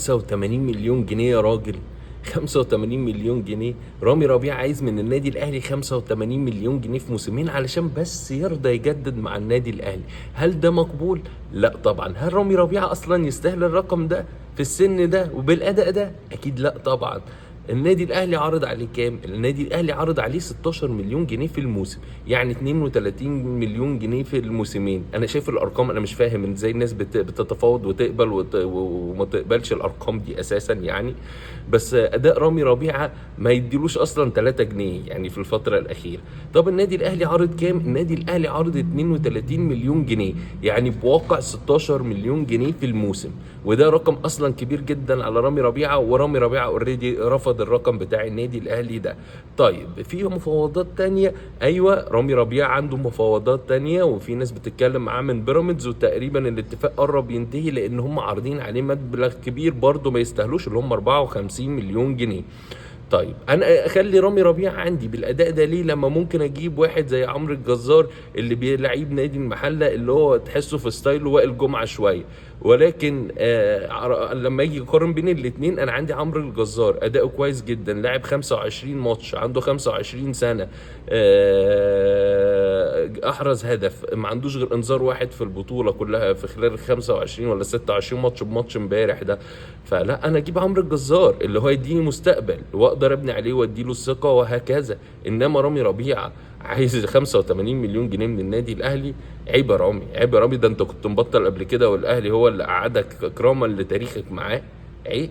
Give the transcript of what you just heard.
85 مليون جنيه يا راجل. 85 مليون جنيه. رامي ربيعة عايز من النادي الاهلي 85 مليون جنيه في موسمين علشان بس يرضى يجدد مع النادي الاهلي. هل ده مقبول؟ لا طبعا. هل رامي ربيعة اصلا يستاهل الرقم ده في السن ده وبالاداء ده؟ اكيد لا طبعا. النادي الاهلي عرض عليه كام؟ النادي الاهلي عرض عليه 16 مليون جنيه في الموسم، يعني 32 مليون جنيه في الموسمين. انا شايف الارقام، انا مش فاهم ازاي الناس بتتفاوض وتقبل وما تقبلش الارقام دي اساسا يعني. بس اداء رامي ربيعه ما يديلوش اصلا 3 جنيه يعني في الفتره الاخيره. طب النادي الاهلي عرض كام؟ النادي الاهلي عرض 32 مليون جنيه، يعني بواقع 16 مليون جنيه في الموسم، وده رقم اصلا كبير جدا على رامي ربيعه، ورامي ربيعه اوريدي رفض الرقم بتاع النادي الاهلي ده. طيب في مفاوضات تانية؟ ايوه رامي ربيعه عنده مفاوضات تانية، وفي ناس بتتكلم معاه من بيراميدز، وتقريبا الاتفاق قرب ينتهي لان هم عارضين عليه مبلغ كبير برضه ما يستاهلوش، اللي هم 54 مليون جنيه. طيب انا اخلي رامي ربيعه عندي بالاداء ده ليه لما ممكن اجيب واحد زي عمرو الجزار اللي بيلعب نادي المحله، اللي هو تحسه في ستايله وائل جمعه شويه، ولكن لما اجي اقارن بين الاثنين انا عندي عمرو الجزار اداؤه كويس جدا، لاعب 25 ماتش، عنده 25 سنه، احرز هدف، ما عندوش غير انذار واحد في البطوله كلها في خلال 25 ولا 26 ماتش بماتش امبارح ده. فلا انا اجيب عمرو الجزار اللي هو يديني مستقبل واقدر ابني عليه واديله الثقه وهكذا. انما رامي ربيعه عايز 85 مليون جنيه من النادي الاهلي؟ عيب يا رامي، عيب يا رامي، ده انت كنت مبطل قبل كده والاهلي هو اللي قعدك اكراما لتاريخك معاه. عيب.